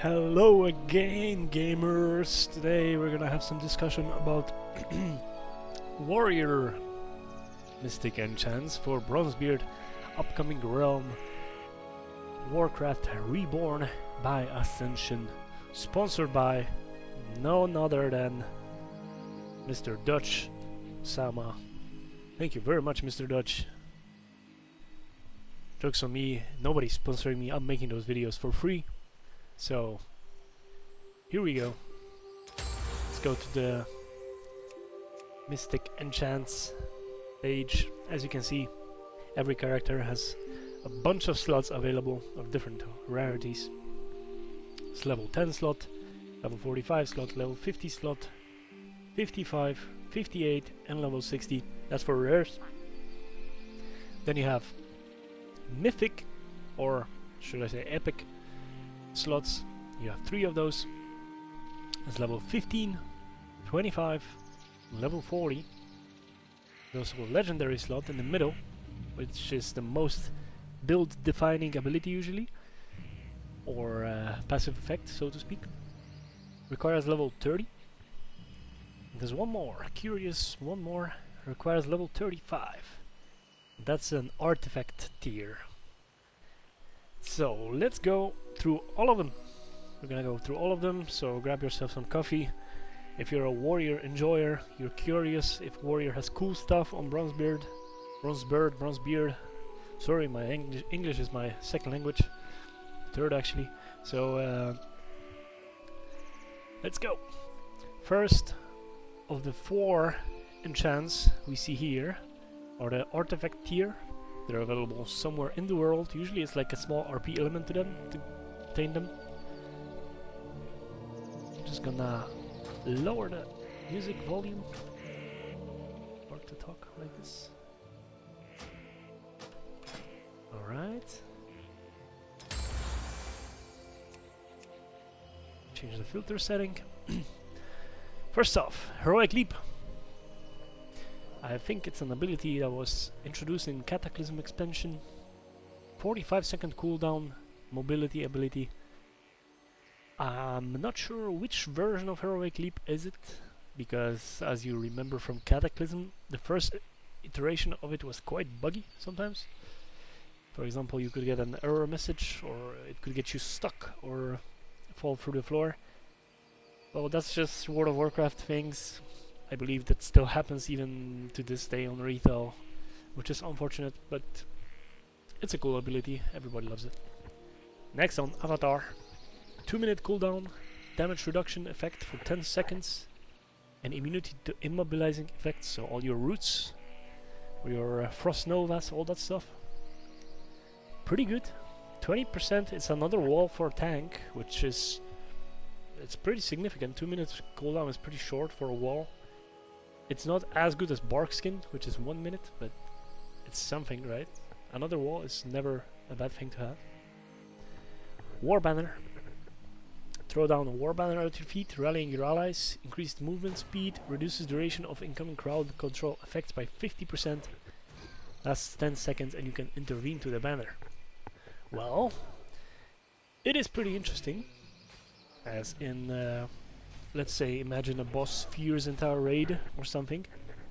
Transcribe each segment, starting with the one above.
Hello again, gamers! Today we're gonna have some discussion about Warrior Mystic Enchants for Bronzebeard upcoming realm Warcraft Reborn by Ascension, sponsored by none other than Mr. Dutch Sama. Thank you very much, Mr. Dutch. Joke's on me, nobody's sponsoring me, I'm making those videos for free. So, here we go. Let's go to the Mystic Enchants page. As you can see, every character has a bunch of slots available of different rarities. It's level 10 slot, level 45 slot, level 50 slot, 55, 58 and level 60. That's for rares. Then you have mythic, or should I say epic slots. You have 3 of those. It's level 15, 25, level 40. There's a legendary slot in the middle, which is the most build defining ability usually, or passive effect, so to speak. Requires level 30. There's one more, curious one more, requires level 35. That's an artifact tier. So let's go through all of them. We're gonna go through all of them, so grab yourself some coffee. If you're a warrior enjoyer, you're curious if warrior has cool stuff on Bronzebeard. Sorry, my English is my second language. Third actually. So let's go. First of the 4 enchants we see here are the artifact tier. They're available somewhere in the world. Usually it's like a small RP element to them, to obtain them. I'm just gonna lower the music volume. Hard to talk like this. Alright. Change the filter setting. First off, Heroic Leap. I think it's an ability that was introduced in Cataclysm expansion. 45-second cooldown, mobility ability. I'm not sure which version of Heroic Leap is it, because as you remember from Cataclysm, the first iteration of it was quite buggy sometimes. For example, you could get an error message, or it could get you stuck, or fall through the floor. Well, that's just World of Warcraft things. I believe that still happens even to this day on retail, which is unfortunate, but it's a cool ability, everybody loves it. Next on Avatar, 2-minute cooldown, damage reduction effect for 10 seconds, and immunity to immobilizing effects, so all your roots, or your frost novas, all that stuff. Pretty good. 20%, it's another wall for a tank, which is, it's pretty significant. 2 minutes cooldown is pretty short for a wall. It's not as good as Barkskin, which is 1 minute, but it's something, right? Another wall is never a bad thing to have. War Banner. Throw down a War Banner at your feet, rallying your allies. Increased movement speed, reduces duration of incoming crowd control effects by 50%. Lasts 10 seconds and you can intervene to the banner. Well, it is pretty interesting. As in... let's say, imagine a boss fears entire raid or something.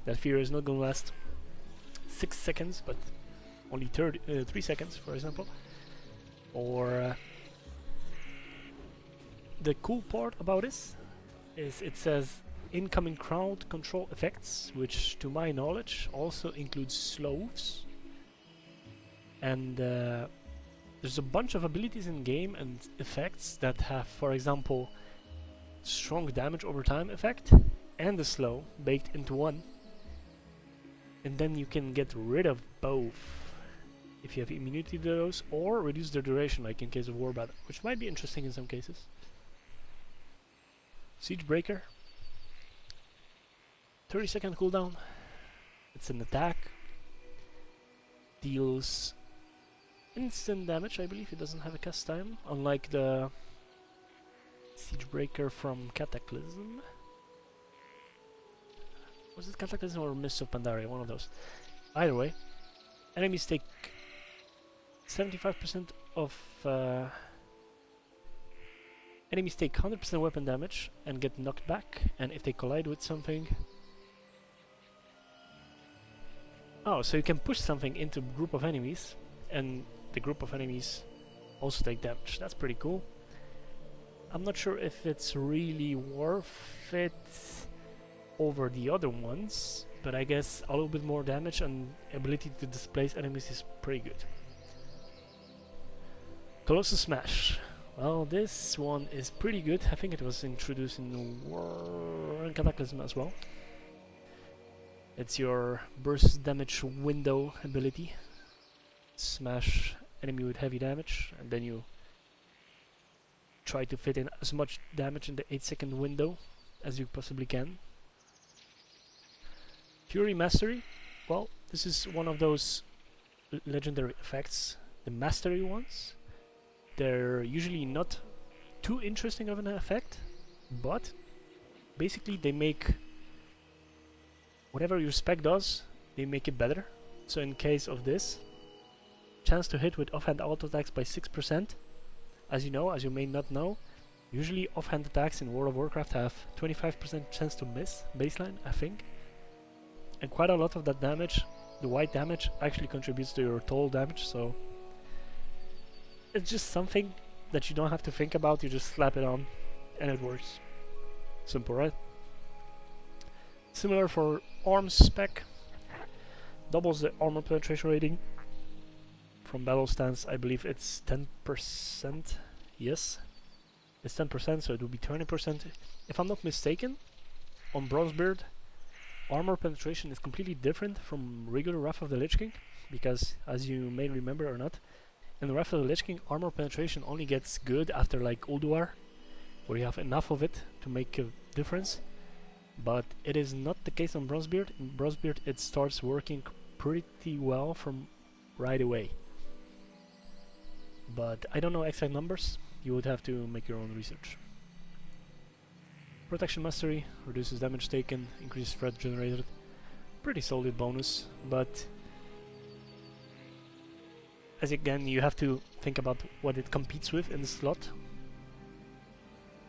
That fear is not gonna last 6 seconds, but only 3 seconds, for example. Or the cool part about this is it says incoming crowd control effects, which to my knowledge also includes slows. And there's a bunch of abilities in game and effects that have, for example, strong damage over time effect and the slow baked into one, and then you can get rid of both if you have immunity to those, or reduce their duration, like in case of War Banner, which might be interesting in some cases. Siege Breaker, 30-second cooldown. It's an attack, deals instant damage. I believe it doesn't have a cast time, unlike the Siege Breaker from Cataclysm. Was it Cataclysm or Mists of Pandaria? One of those. Either way, enemies take 75% of Enemies take 100% weapon damage and get knocked back, and if they collide with something... Oh, so you can push something into a group of enemies, and the group of enemies also take damage. That's pretty cool. I'm not sure if it's really worth it over the other ones, but I guess a little bit more damage and ability to displace enemies is pretty good. Colossus Smash. Well, this one is pretty good. I think it was introduced in Cataclysm as well. It's your burst damage window ability. Smash enemy with heavy damage, and then you try to fit in as much damage in the 8-second window as you possibly can. Fury Mastery. Well, this is one of those legendary effects, the mastery ones. They're usually not too interesting of an effect, but basically they make whatever your spec does, they make it better. So in case of this, chance to hit with offhand auto attacks by 6%. As you know, as you may not know, usually offhand attacks in World of Warcraft have 25% chance to miss, baseline, I think. And quite a lot of that damage, the white damage, actually contributes to your total damage, so it's just something that you don't have to think about, you just slap it on and it works. Simple, right? Similar for arms spec, doubles the armor penetration rating. From battle stance, I believe it's 10%. Yes, it's 10%, so it will be 20%. If I'm not mistaken, on Bronzebeard, armor penetration is completely different from regular Wrath of the Lich King, because as you may remember or not, in the Wrath of the Lich King, armor penetration only gets good after like Ulduar, where you have enough of it to make a difference. But it is not the case on Bronzebeard. In Bronzebeard, it starts working pretty well from right away. But I don't know exact numbers, you would have to make your own research. Protection Mastery reduces damage taken, increases threat generated. Pretty solid bonus, but as again, you have to think about what it competes with in the slot.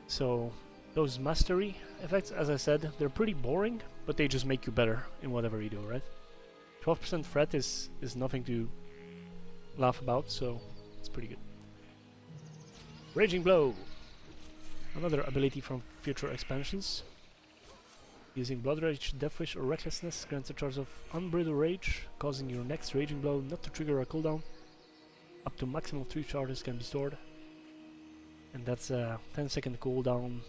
So those mastery effects, as I said, they're pretty boring, but they just make you better in whatever you do, right? 12% threat is nothing to laugh about, so it's pretty good. Raging Blow. Another ability from future expansions. Using Blood Rage, Death Wish or Recklessness grants a charge of Unbridled Rage, causing your next Raging Blow not to trigger a cooldown. Up to maximum 3 charges can be stored. And that's a 10-second cooldown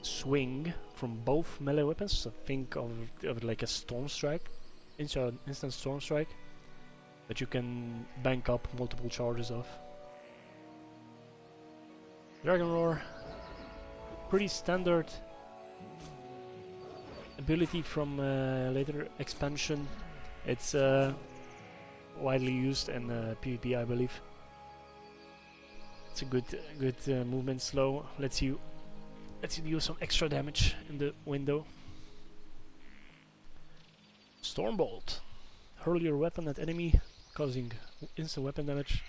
swing from both melee weapons. So think of it like a Storm Strike, instant Storm Strike, that you can bank up multiple charges of. Dragon Roar, pretty standard ability from later expansion. It's widely used in PvP, I believe. It's a good movement slow. Lets you deal some extra damage in the window. Stormbolt, hurl your weapon at enemy, causing instant weapon damage,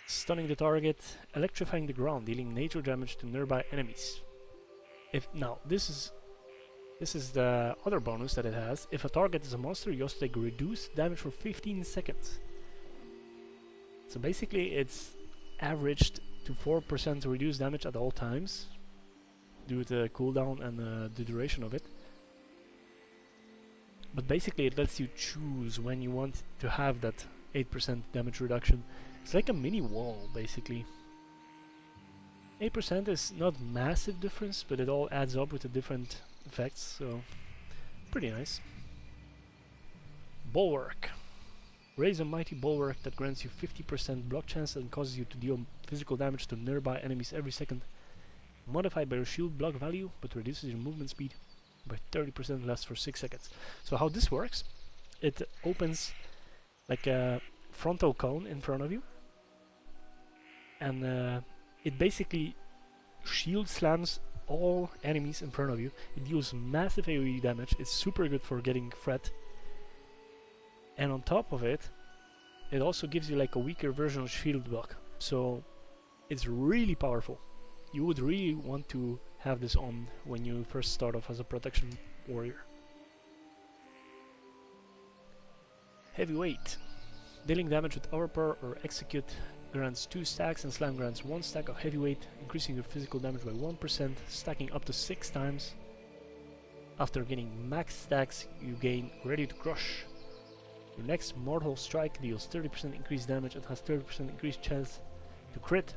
stunning the target, electrifying the ground, dealing nature damage to nearby enemies. Now this is the other bonus that it has. If a target is a monster, you also take reduced damage for 15 seconds. So basically it's averaged to 4% reduced damage at all times due to the cooldown and the duration of it. But basically it lets you choose when you want to have that 8% damage reduction. It's like a mini wall, basically. 8% is not massive difference, but it all adds up with the different effects, so pretty nice. Bulwark. Raise a mighty bulwark that grants you 50% block chance and causes you to deal physical damage to nearby enemies every second. Modified by your shield block value, but reduces your movement speed by 30% less for 6 seconds. So how this works, it opens like a frontal cone in front of you, and it basically shield slams all enemies in front of you. It deals massive AoE damage, it's super good for getting threat, and on top of it, it also gives you like a weaker version of shield block. So It's really powerful. You would really want to have this on when you first start off as a protection warrior. Heavyweight. Dealing damage with overpower or execute grants 2 stacks and slam grants 1 stack of heavyweight, increasing your physical damage by 1%, stacking up to 6 times. After getting max stacks, you gain Ready to Crush. Your next Mortal Strike deals 30% increased damage and has 30% increased chance to crit.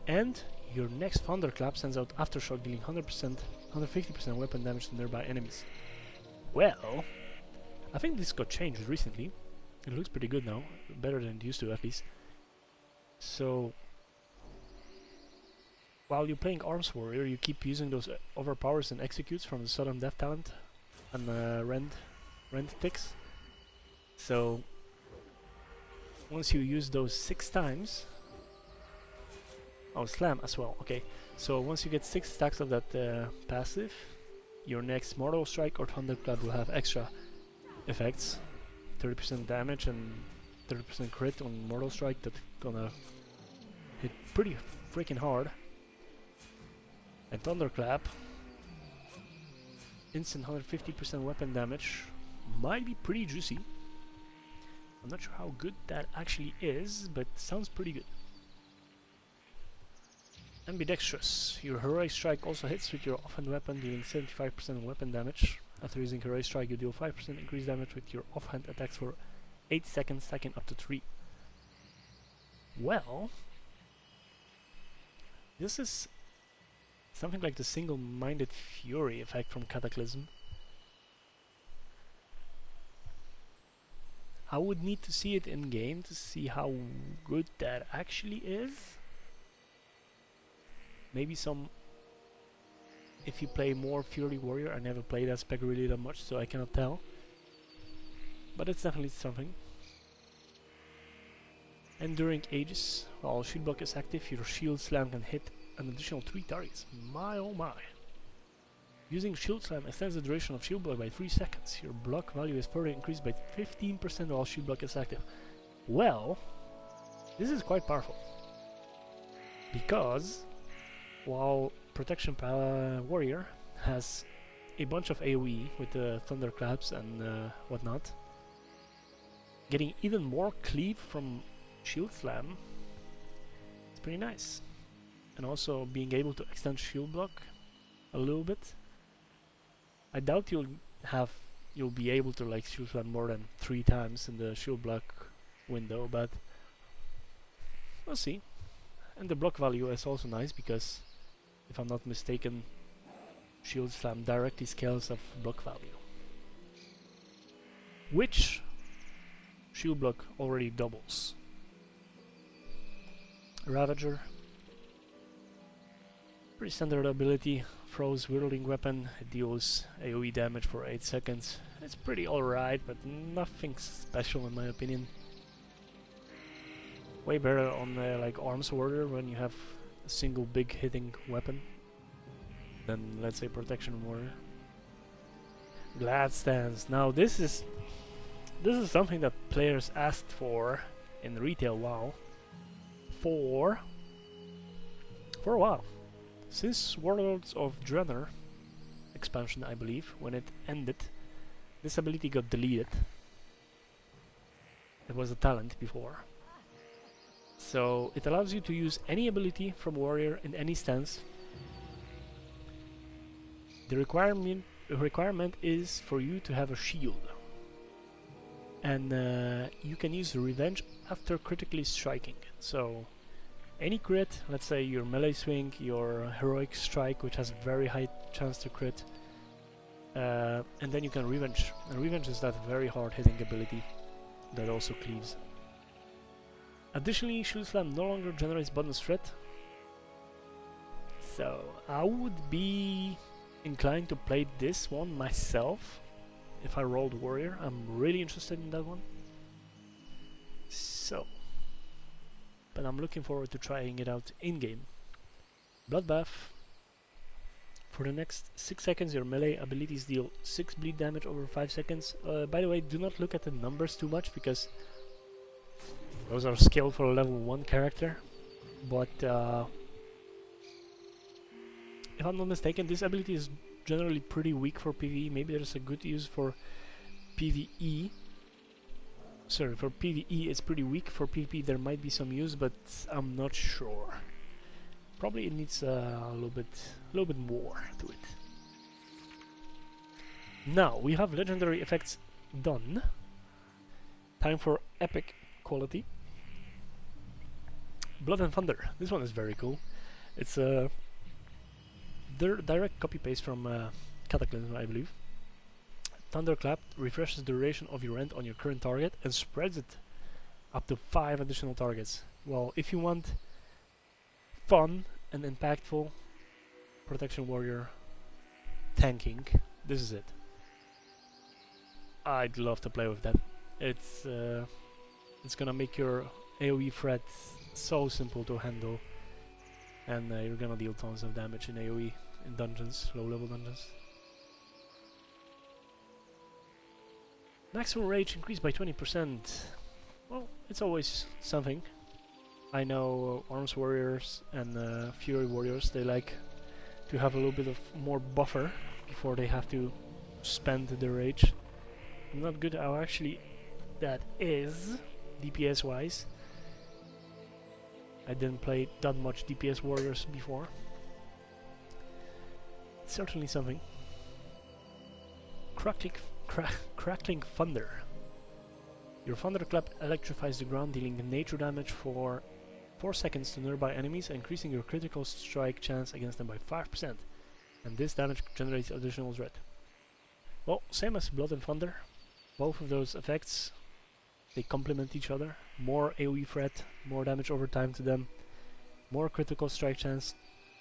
And your next Thunderclap sends out Aftershock, dealing 150% weapon damage to nearby enemies. Well, I think this got changed recently. It looks pretty good now, better than it used to at least. So, while you're playing Arms Warrior, you keep using those overpowers and executes from the Sudden Death talent and Rend ticks. So, once you use those 6 times... Oh, Slam as well, okay. So once you get 6 stacks of that passive, your next Mortal Strike or Thunderclap will have extra effects. 30% damage and 30% crit on Mortal Strike, that's gonna hit pretty freaking hard. And Thunderclap, instant 150% weapon damage, might be pretty juicy. I'm not sure how good that actually is, but sounds pretty good. Ambidextrous. Your Heroic Strike also hits with your offhand weapon, dealing 75% weapon damage. After using Heroic Strike, you deal 5% increased damage with your offhand attacks for 8 seconds, stacking up to 3. Well, this is something like the Single-Minded Fury effect from Cataclysm. I would need to see it in game to see how good that actually is. Maybe some... If you play more Fury Warrior, I never played that spec really that much, so I cannot tell. But it's definitely something. Enduring Aegis. While Shield Block is active, your Shield Slam can hit an additional 3 targets. My oh my. Using Shield Slam extends the duration of Shield Block by 3 seconds. Your block value is further increased by 15% while Shield Block is active. Well, this is quite powerful. Because while Protection Warrior has a bunch of AoE with the Thunderclaps and whatnot, getting even more cleave from Shield Slam is pretty nice. And also being able to extend Shield Block a little bit. I doubt you'll be able to like Shield Slam more than 3 times in the Shield Block window, but we'll see. And the block value is also nice because, if I'm not mistaken, Shield Slam directly scales of block value, which Shield Block already doubles. Ravager, pretty standard ability, throws Whirling Weapon, it deals AoE damage for 8 seconds. It's pretty alright, but nothing special in my opinion. Way better on like Arms Warrior when you have a single big hitting weapon than, let's say, Protection Warrior. Glad Stance. Now this is something that players asked for in retail WoW for a while. Since Warlords of Draenor expansion, I believe, when it ended, this ability got deleted. It was a talent before. So it allows you to use any ability from Warrior in any stance. The requirement is for you to have a shield. And you can use Revenge after critically striking. So any crit, let's say your melee swing, your Heroic Strike, which has very high chance to crit, and then you can Revenge. And Revenge is that very hard hitting ability that also cleaves. Additionally, Shield Slam no longer generates bonus threat, so I would be inclined to play this one myself if I rolled Warrior. I'm really interested in that one. So, but I'm looking forward to trying it out in-game. Bloodbath. For the next 6 seconds, your melee abilities deal 6 bleed damage over 5 seconds. By the way, do not look at the numbers too much, because those are scaled for a level 1 character. but if I'm not mistaken, this ability is generally pretty weak for PvE. Maybe there's a good use for PvE. Sorry, for PvE it's pretty weak. For PvP there might be some use, but I'm not sure. Probably it needs a little bit more to it. Now we have legendary effects done. Time for epic quality. Blood and Thunder. This one is very cool. It's a direct copy paste from Cataclysm, I believe. Thunderclap refreshes the duration of your rend on your current target and spreads it up to 5 additional targets. Well, if you want fun and impactful protection warrior tanking, this is it. I'd love to play with that. It's gonna make your AoE threat so simple to handle, and you're gonna deal tons of damage in AoE in dungeons, low level dungeons. Maximum rage increased by 20%. Well, it's always something. I know Arms Warriors and Fury Warriors, they like to have a little bit of more buffer before they have to spend their rage. I'm not good how actually that is, DPS wise. I didn't play that much DPS Warriors before. It's certainly something. Crackling Thunder. Your Thunderclap electrifies the ground, dealing nature damage for 4 seconds to nearby enemies, increasing your critical strike chance against them by 5%. And this damage generates additional dread. Well, same as Blood and Thunder. Both of those effects, they complement each other. More AoE threat, more damage over time to them, more critical strike chance.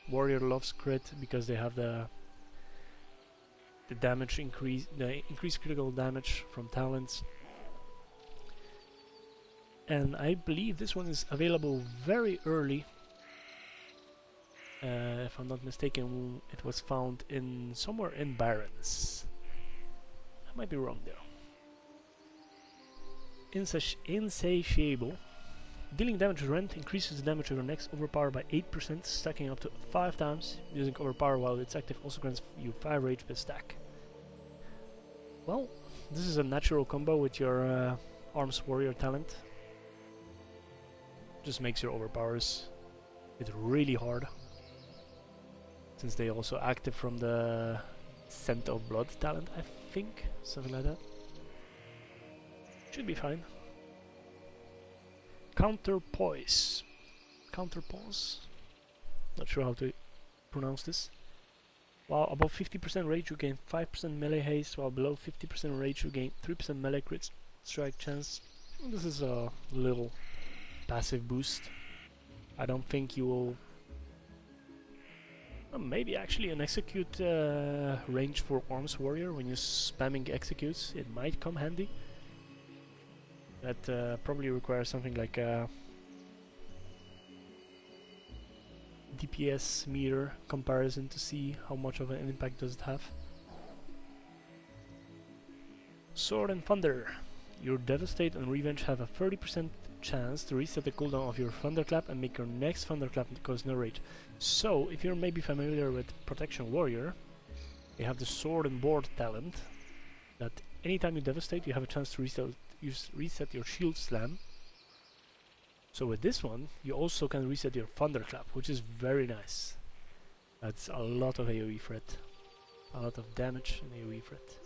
Warrior loves crit because they have the damage increase, the increased critical damage from talents. And I believe this one is available very early. If I'm not mistaken, it was found in somewhere in Barrens. I might be wrong though. Insatiable. Dealing damage to rend increases the damage of your next overpower by 8%, stacking up to 5 times. Using overpower while it's active also grants you 5 rage per stack. Well, this is a natural combo with your Arms Warrior talent. Just makes your overpowers hit really hard, since they also active from the Scent of Blood talent, I think, something like that. Should be fine. Counterpoise. Counterpose. Not sure how to pronounce this. While above 50% rage you gain 5% melee haste, while below 50% rage you gain 3% melee crit strike chance. This is a little passive boost. I don't think you will... maybe actually an execute range for Arms Warrior. When you're spamming executes, it might come handy. That probably requires something like a DPS meter comparison to see how much of an impact does it have. Sword and Thunder. Your Devastate and Revenge have a 30% chance to reset the cooldown of your Thunderclap and make your next Thunderclap cause no rage. So, if you're maybe familiar with Protection Warrior, you have the Sword and Board talent, that anytime you Devastate you have a chance to reset your Shield Slam. So with this one, you also can reset your Thunderclap, which is very nice. That's a lot of AoE threat. A lot of damage and AoE threat.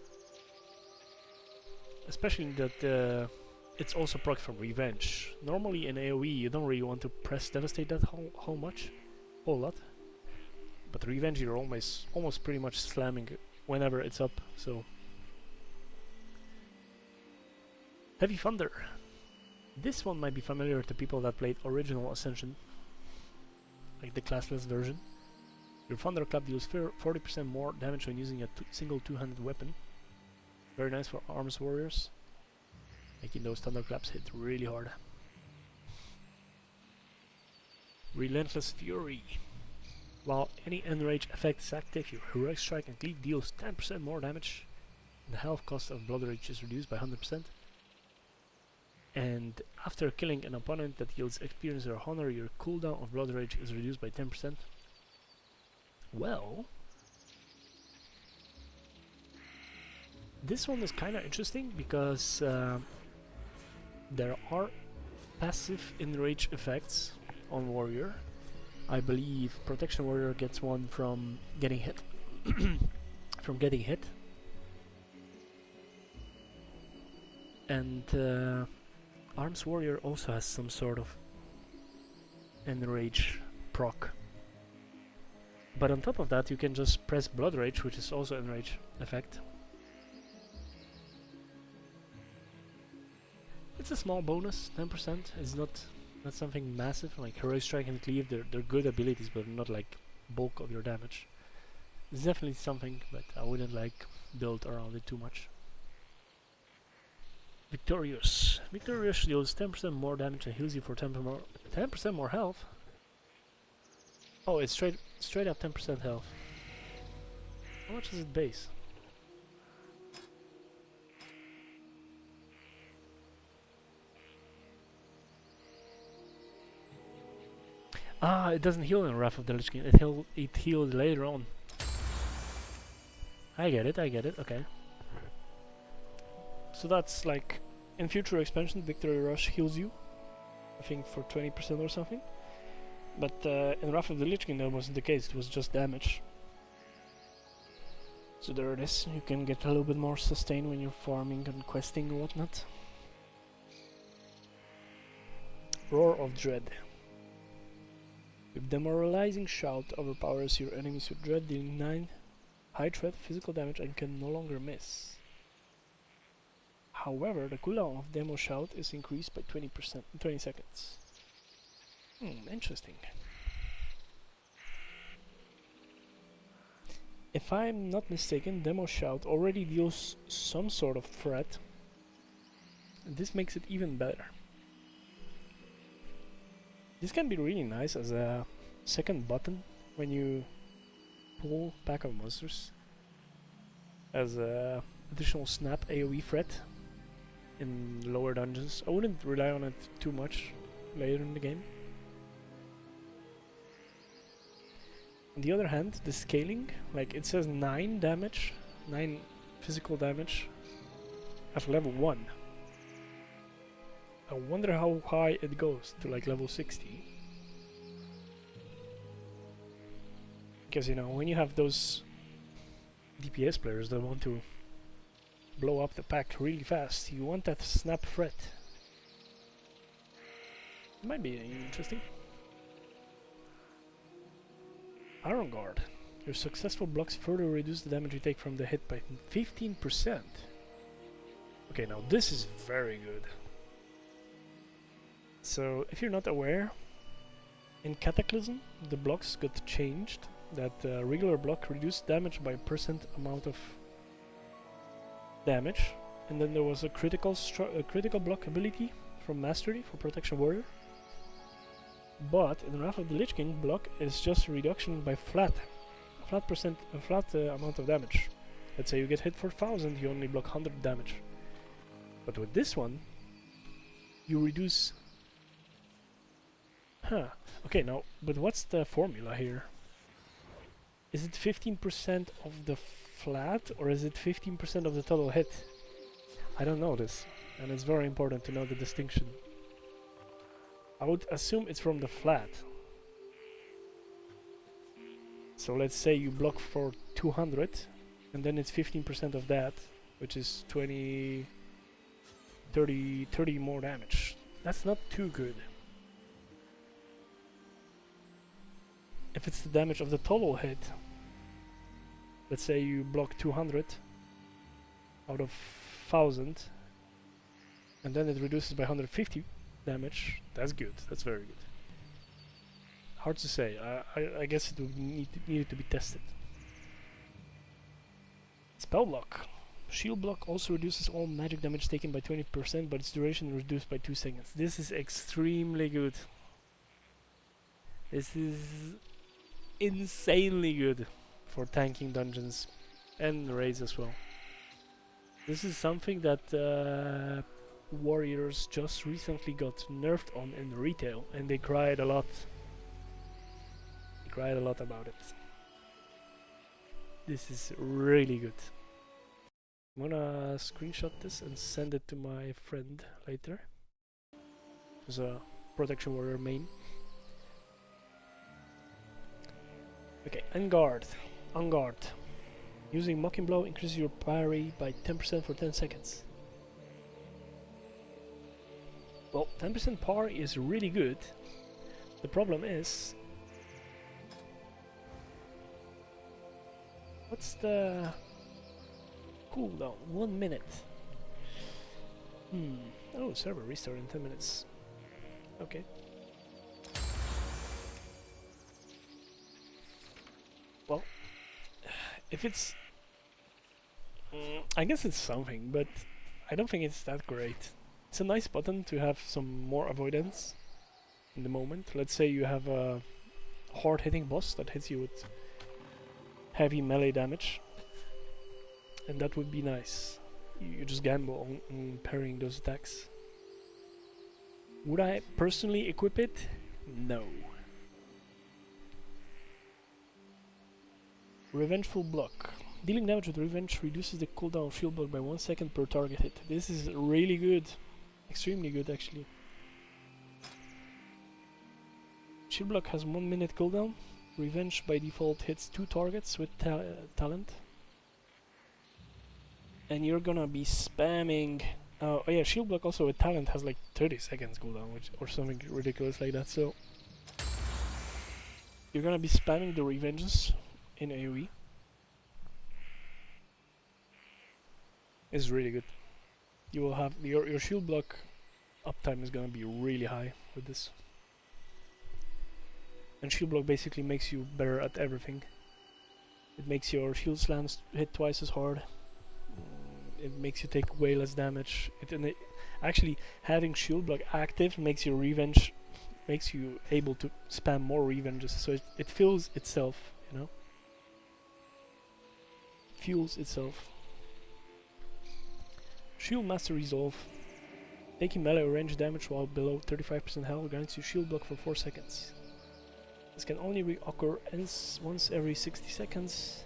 Especially that it's also proc from Revenge. Normally in AoE you don't really want to press Devastate that whole lot. But Revenge you're almost pretty much slamming whenever it's up, so... Heavy Thunder. This one might be familiar to people that played original Ascension, like the classless version. Your Thunderclap deals 40% more damage when using a single two-handed weapon. Very nice for Arms Warriors, making those Thunderclaps hit really hard. Relentless Fury. While any Enrage effect is active, your Heroic Strike and Glyph deals 10% more damage, and the health cost of Blood Rage is reduced by 100%. And after killing an opponent that yields experience or honor, your cooldown of Blood Rage is reduced by 10%. Well, this one is kinda interesting because there are passive enrage effects on Warrior. I believe Protection Warrior gets one from getting hit. And Arms Warrior also has some sort of enrage proc. But on top of that, you can just press Blood Rage, which is also enrage effect. It's a small bonus, 10%. It's not something massive. Like Heroic Strike and Glyph, they're good abilities, but not like bulk of your damage. It's definitely something, but I wouldn't like build around it too much. Victorious. Victorious deals 10% more damage and heals you for 10% more health. Oh, it's straight up 10% health. How much is it base? Ah, it doesn't heal in Wrath of the Lich King. It healed later on. I get it, okay. So that's like, in future expansion, Victory Rush heals you, I think for 20% or something. But in Wrath of the Lich King that wasn't the case, it was just damage. So there it is, you can get a little bit more sustain when you're farming and questing and whatnot. Roar of Dread. Your demoralizing shout overpowers your enemies with dread, dealing 9 high threat physical damage and can no longer miss. However, the cooldown of Demo Shout is increased by 20% in 20 seconds. Interesting. If I'm not mistaken, Demo Shout already deals some sort of threat, and this makes it even better. This can be really nice as a second button when you pull pack of monsters, as a additional snap AoE threat in lower dungeons. I wouldn't rely on it too much later in the game. On the other hand, the scaling, like it says 9 damage, 9 physical damage at level 1. I wonder how high it goes to like level 60. Because you know, when you have those DPS players that want to blow up the pack really fast, you want that snap threat. It might be interesting. Iron Guard. Your successful blocks further reduce the damage you take from the hit by 15%. Okay, now this is very good. So, if you're not aware, in Cataclysm, the blocks got changed. That regular block reduced damage by percent amount of damage, and then there was a critical block ability from Mastery for Protection Warrior. But in Wrath of the Lich King, block is just a reduction by flat amount of damage. Let's say you get hit for 1000, you only block 100 damage. But with this one, you reduce. Okay, now, but what's the formula here? Is it 15% of the flat, or is it 15% of the total hit? I don't know this, and it's very important to know the distinction. I would assume it's from the flat. So let's say you block for 200, and then it's 15% of that, which is 30 more damage. That's not too good. If it's the damage of the total hit, let's say you block 200 out of 1000, and then it reduces by 150 damage, that's good, that's very good. Hard to say, I guess it would need to be tested. Spell block. Shield block also reduces all magic damage taken by 20%, but its duration reduced by 2 seconds. This is extremely good. This is insanely good for tanking dungeons and raids as well. This is something that warriors just recently got nerfed on in retail, and they cried a lot. They cried a lot about it. This is really good. I'm gonna screenshot this and send it to my friend later. There's a protection warrior main. Okay, On Guard. Using Mocking Blow increases your parry by 10% for 10 seconds. Well, 10% parry is really good. The problem is... what's the cooldown? 1 minute. Oh, server restart in 10 minutes. Okay. Well, if it's... I guess it's something, but I don't think it's that great. It's a nice button to have some more avoidance in the moment. Let's say you have a hard-hitting boss that hits you with heavy melee damage, and that would be nice. You just gamble on parrying those attacks. Would I personally equip it? No. Revengeful Block. Dealing damage with Revenge reduces the cooldown of shield block by 1 second per target hit. This is really good. Extremely good, actually. Shield block has 1 minute cooldown. Revenge by default hits 2 targets with talent. And you're gonna be spamming... oh yeah, shield block also with talent has like 30 seconds cooldown, or something ridiculous like that, so... you're gonna be spamming the revenges in AoE. It's really good. You will have... your shield block uptime is gonna be really high with this. And shield block basically makes you better at everything. It makes your shield slams hit twice as hard. It makes you take way less damage. Actually, having shield block active makes your revenge, makes you able to spam more revenges. So it fills itself, you know. Fuels itself. Shield Master Resolve. Taking melee or range damage while below 35% health grants you shield block for 4 seconds. This can only reoccur once every 60 seconds.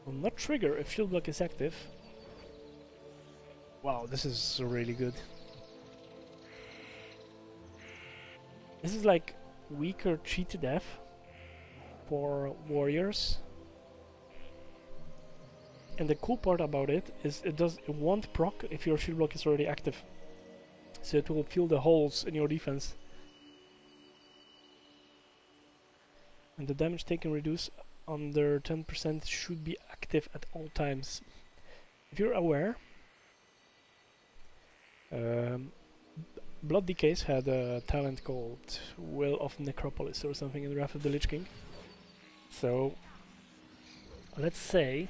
Will not trigger if shield block is active. Wow, this is really good. This is like weaker cheat to death for warriors. And the cool part about it is it won't proc if your shield block is already active. So it will fill the holes in your defense. And the damage taken reduced under 10% should be active at all times. If you're aware, Blood Decays had a talent called Will of Necropolis or something in Wrath of the Lich King. So, let's say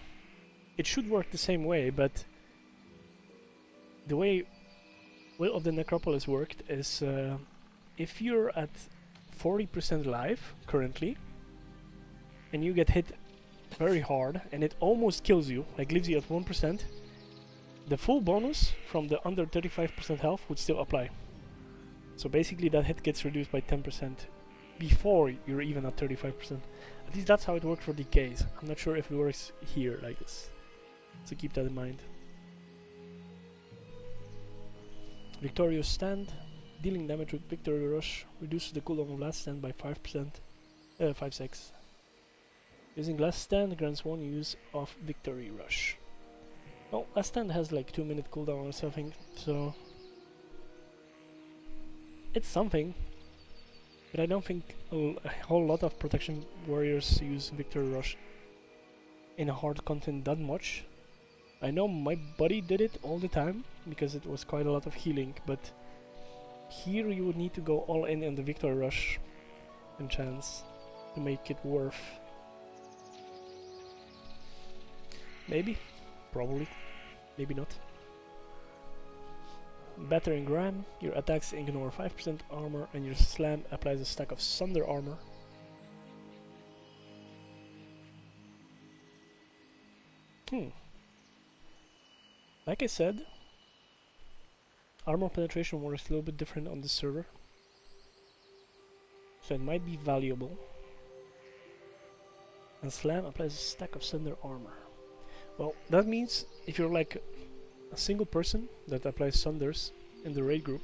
it should work the same way, but the way Will of the Necropolis worked is if you're at 40% life currently, and you get hit very hard, and it almost kills you, like leaves you at 1%, the full bonus from the under 35% health would still apply. So basically that hit gets reduced by 10% before you're even at 35%. At least that's how it worked for decays. I'm not sure if it works here like this. So keep that in mind. Victorious Stand. Dealing damage with Victory Rush reduces the cooldown of Last Stand by 5%. 5 seconds. Using Last Stand grants 1 use of Victory Rush. Well, Last Stand has like 2 minute cooldown or something, so it's something. But I don't think a whole lot of protection warriors use Victory Rush in a hard content that much. I know my buddy did it all the time because it was quite a lot of healing, but here you would need to go all in on the Victory Rush enchants to make it worth. Maybe, probably, maybe not. Battering Ram, your attacks ignore 5% armor and your slam applies a stack of Sunder armor. Like I said, Armor penetration works a little bit different on the server, so it might be valuable. And Slam applies a stack of Thunder armor. Well, that means if you're like a single person that applies Thunders in the raid group,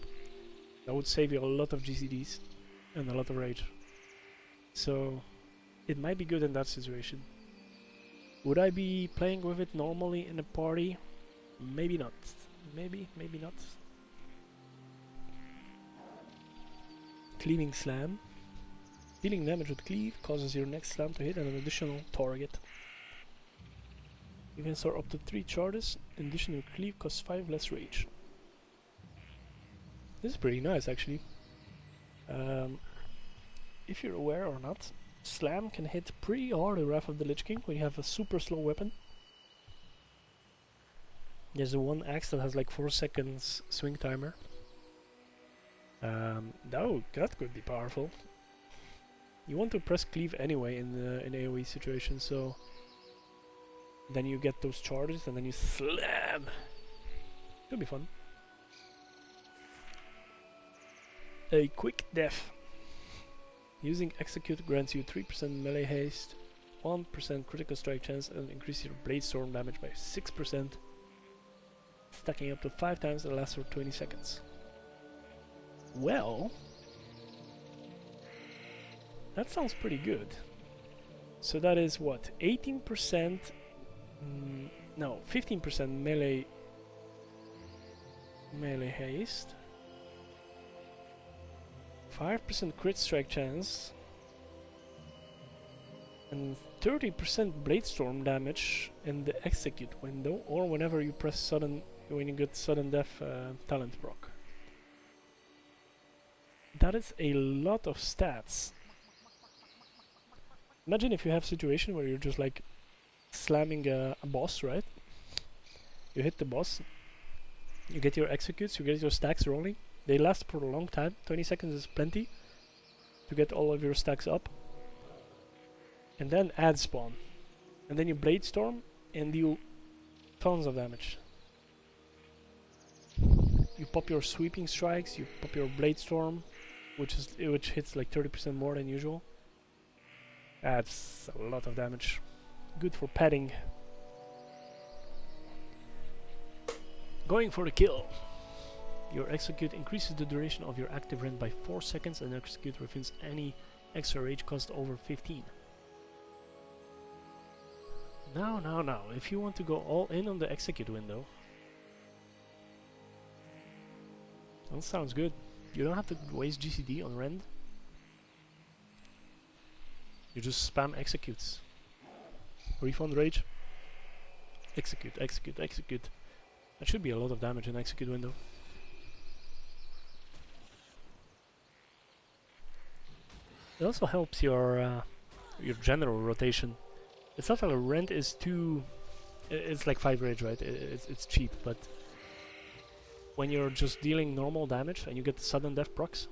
that would save you a lot of GCDs and a lot of rage. So it might be good in that situation. Would I be playing with it normally in a party? Maybe not. Maybe not. Cleaving Slam. Dealing damage with Cleave causes your next slam to hit an additional target. You can store up to 3 charges. In addition, your Cleave costs 5 less rage. This is pretty nice, actually. If you're aware or not, Slam can hit pretty hard in Wrath of the Lich King when you have a super slow weapon. There's the one axe that has like 4 seconds swing timer. That could be powerful. You want to press Cleave anyway in AoE situations, so then you get those charges and then you slam. Could be fun. A quick death. Using Execute grants you 3% melee haste, 1% critical strike chance, and increase your blade storm damage by 6%, stacking up to 5 times and lasts for 20 seconds. Well, that sounds pretty good. So that is what? 18%... no, 15% melee haste, 5% crit strike chance, and 30% blade storm damage in the execute window, or whenever you press sudden, when you get sudden death talent proc. That is a lot of stats. Imagine if you have a situation where you're just like slamming a boss, right? You hit the boss, you get your executes, you get your stacks rolling. They last for a long time. 20 seconds is plenty to get all of your stacks up. And then add spawn. And then you blade storm and deal tons of damage. You pop your sweeping strikes, you pop your blade storm, which hits like 30% more than usual. That's a lot of damage. Good for padding. Going for the kill. Your execute increases the duration of your active rend by 4 seconds and execute refunds any extra rage cost over 15. Now, if you want to go all in on the execute window, that sounds good. You don't have to waste GCD on rend. You just spam executes. Refund rage. Execute. That should be a lot of damage in execute window. It also helps your general rotation. It's not like a rend is too... It's like 5 rage, right? It's cheap, but when you're just dealing normal damage and you get the sudden death procs,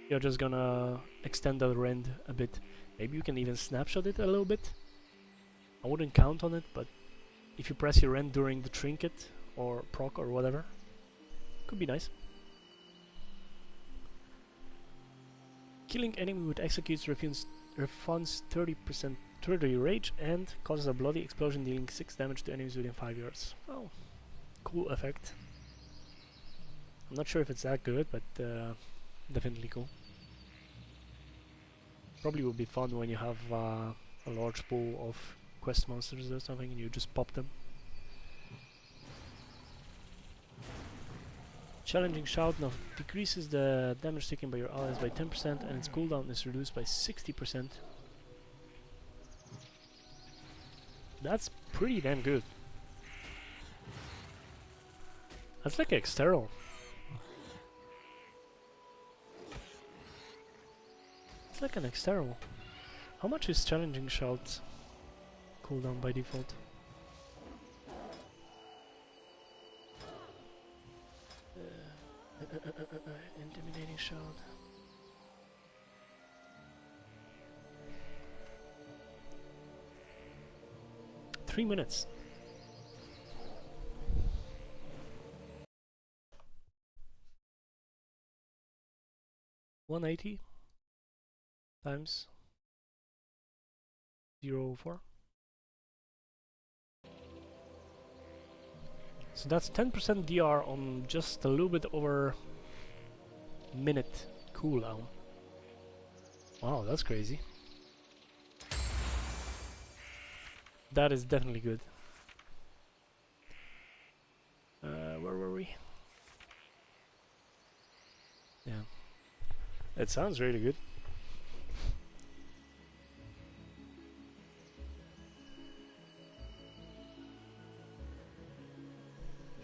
you're just gonna extend the rend a bit. Maybe you can even snapshot it a little bit. I wouldn't count on it, but if you press your rend during the trinket or proc or whatever, could be nice. Killing enemy with executes refunds 30% rage and causes a bloody explosion dealing 6 damage to enemies within 5 yards. Oh, cool effect. I'm not sure if it's that good, but definitely cool. Probably would be fun when you have a large pool of quest monsters or something and you just pop them. Challenging Shout now decreases the damage taken by your allies by 10% and its cooldown is reduced by 60%. That's pretty damn good. That's like external. It's like an external. How much is Challenging Shout cooldown by default? Intimidating Shout. 3 minutes. 180 times 0.04. So that's 10% DR on just a little bit over minute cooldown. Wow, that's crazy. That is definitely good. Where were we? Yeah. It sounds really good.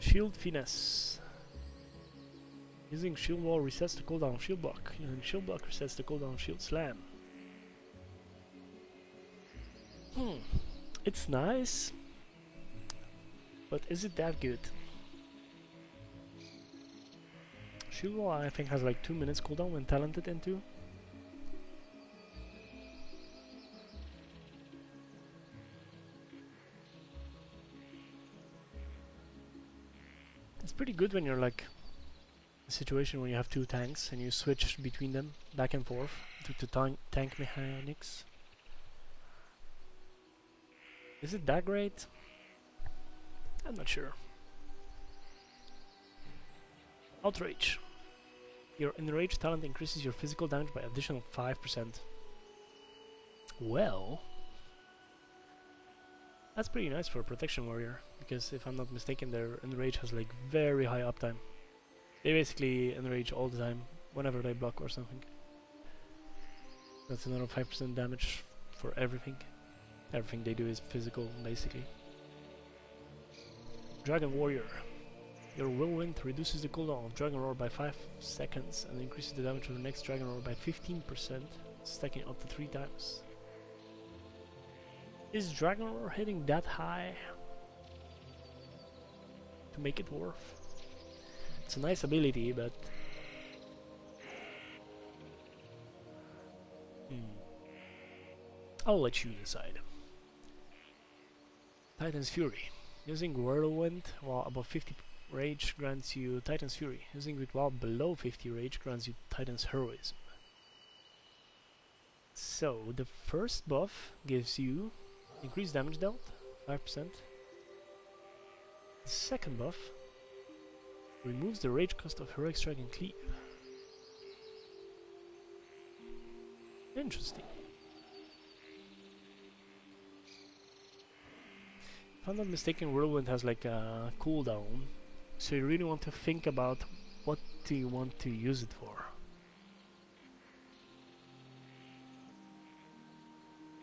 Shield Finesse. Using Shield Wall resets the cooldown of Shield Block. Using Shield Block resets the cooldown of Shield Slam. It's nice, but is it that good? Shield Wall I think has like 2 minutes cooldown when talented into. It's pretty good when you're like in a situation where you have 2 tanks and you switch between them back and forth due to tank mechanics. Is it that great? I'm not sure. Outrage. Your enrage talent increases your physical damage by additional 5%. Well, that's pretty nice for a protection warrior, because if I'm not mistaken, their enrage has like very high uptime. They basically enrage all the time, whenever they block or something. That's another 5% damage for everything. Everything they do is physical, basically. Dragon Warrior. Your Whirlwind reduces the cooldown of Dragon Roar by 5 seconds and increases the damage of the next Dragon Roar by 15%, stacking up to 3 times. Is Dragon Roar hitting that high to make it worth? It's a nice ability, but I'll let you decide. Titan's Fury. Using Whirlwind while above 50 rage grants you Titan's Fury. Using it while below 50 rage grants you Titan's Heroism. So the first buff gives you increased damage dealt, 5%. The second buff removes the rage cost of Heroic Strike and Glyph. Interesting. If I'm not mistaken, Whirlwind has like a cooldown, so you really want to think about what do you want to use it for.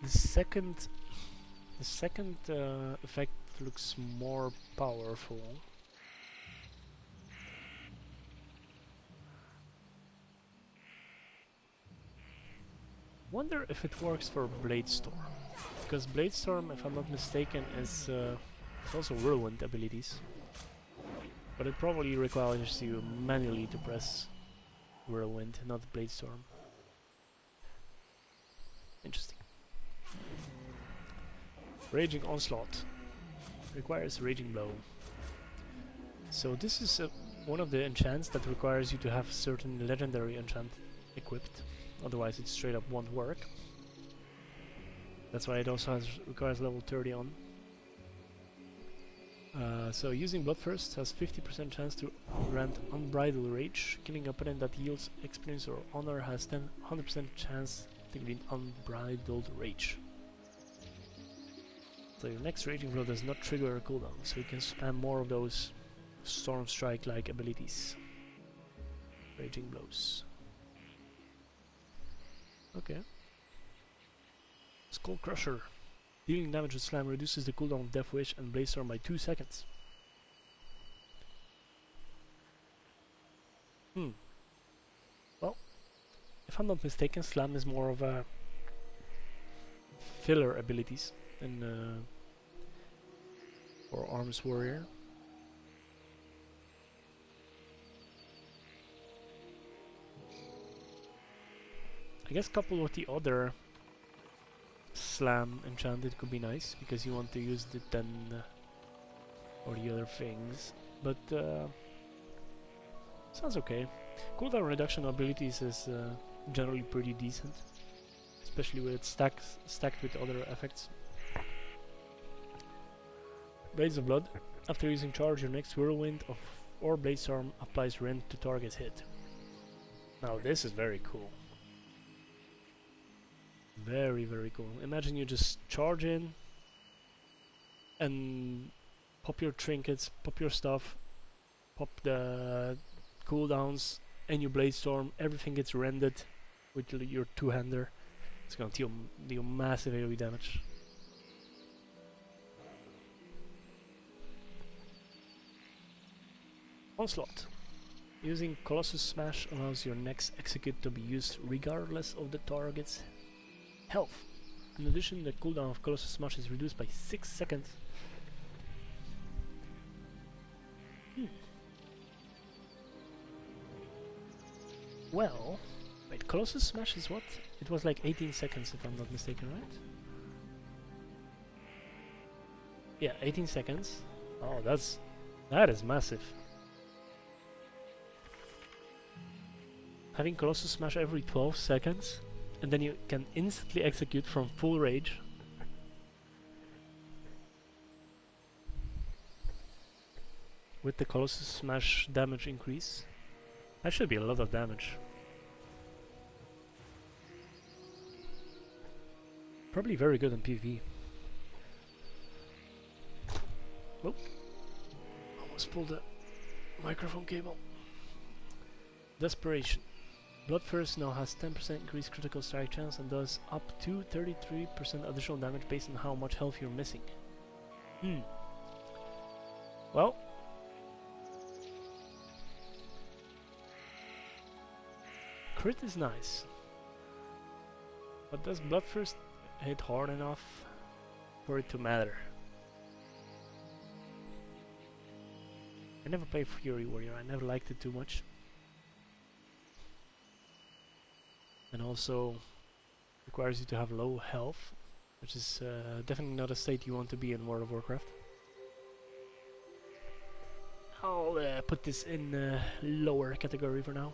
The second effect looks more powerful. Wonder if it works for Bladestorm. Because Bladestorm, if I'm not mistaken, is also Whirlwind abilities. But it probably requires you manually to press Whirlwind, not Bladestorm. Interesting. Raging Onslaught. Requires Raging Blow. So this is one of the enchants that requires you to have certain legendary enchant equipped. Otherwise it straight up won't work. That's why it also requires level 30 on. So using Bloodthirst has 50% chance to grant Unbridled Rage. Killing an opponent that yields experience or honor has 100% chance to grant Unbridled Rage. So your next Raging Blow does not trigger a cooldown, so you can spam more of those Storm Strike-like abilities. Raging Blows. Okay. Skull Crusher. Dealing damage with Slam reduces the cooldown of Death Wish and Bladestorm by 2 seconds. Well, if I'm not mistaken, Slam is more of a filler abilities than for Arms Warrior. I guess coupled with the other Slam enchanted could be nice, because you want to use it then or the other things, but sounds okay. Cooldown reduction abilities is generally pretty decent, especially with it stacked with other effects. Blades of Blood. After using charge, your next whirlwind or blade storm applies rend to target hit. Now this is very cool. Very, very cool. Imagine you just charge in and pop your trinkets, pop your stuff, pop the cooldowns, and you blade storm. Everything gets rended with your two-hander. It's gonna deal massive AoE damage. Onslaught. Using Colossus Smash allows your next execute to be used regardless of the target's health. In addition, the cooldown of Colossus Smash is reduced by 6 seconds. Well, wait, Colossus Smash is what? It was like 18 seconds if I'm not mistaken, right? Yeah, 18 seconds. Oh, that is massive. Having Colossus Smash every 12 seconds, and then you can instantly execute from full rage. With the Colossus Smash damage increase. That should be a lot of damage. Probably very good in PvP. Oh, almost pulled the microphone cable. Desperation. Bloodthirst now has 10% increased critical strike chance and does up to 33% additional damage based on how much health you're missing. Well, crit is nice, but does Bloodthirst hit hard enough for it to matter? I never played Fury Warrior, I never liked it too much. And also requires you to have low health, which is definitely not a state you want to be in World of Warcraft. I'll put this in lower category for now.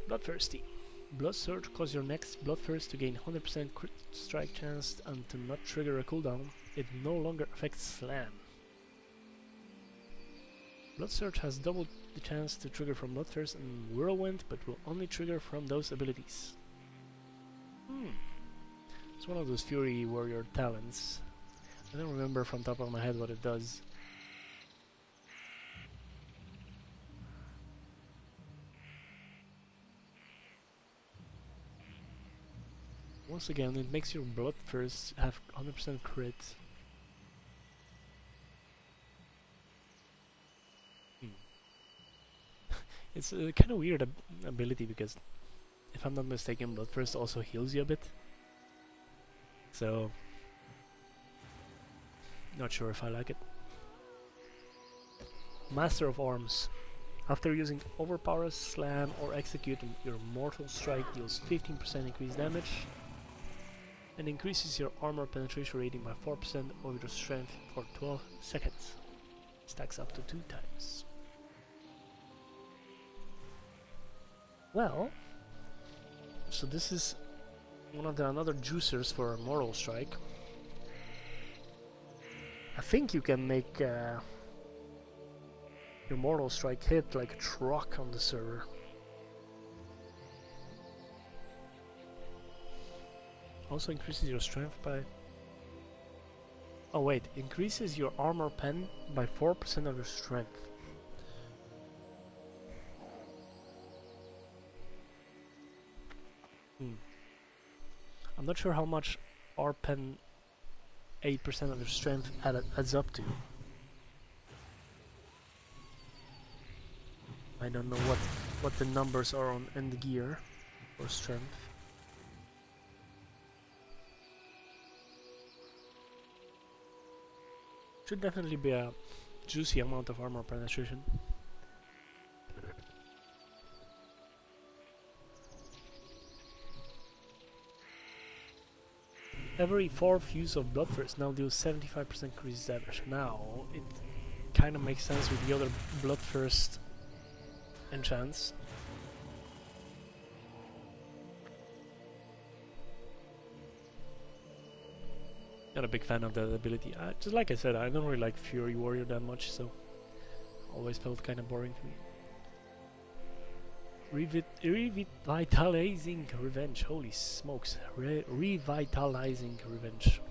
Bloodthirsty. Blood Surge causes your next Bloodthirst to gain 100% crit strike chance and to not trigger a cooldown. It no longer affects Slam. Blood Surge has doubled the chance to trigger from Bloodthirst and Whirlwind, but will only trigger from those abilities. It's one of those Fury Warrior talents. I don't remember from top of my head what it does. Once again, it makes your Bloodthirst have 100% crit. It's a kind of weird ability because, if I'm not mistaken, Bloodthirst also heals you a bit. So, not sure if I like it. Master of Arms. After using Overpower, Slam or Execute, your Mortal Strike deals 15% increased damage and increases your armor penetration rating by 4% over your strength for 12 seconds. Stacks up to 2 times. Well, so this is one of the another juicers for Mortal Strike. I think you can make your Mortal Strike hit like a truck on the server. Also increases your strength by... Oh wait, increases your armor pen by 4% of your strength. I'm not sure how much R-Pen 8% of your strength adds up to. I don't know what the numbers are on end gear for strength. Should definitely be a juicy amount of armor penetration. Every 4th use of Bloodthirst now deals 75% increased damage. Now, it kind of makes sense with the other Bloodthirst enchants. Not a big fan of that ability. Just like I said, I don't really like Fury Warrior that much, so always felt kind of boring to me. Revitalizing Revenge. Holy smokes. Revitalizing Revenge.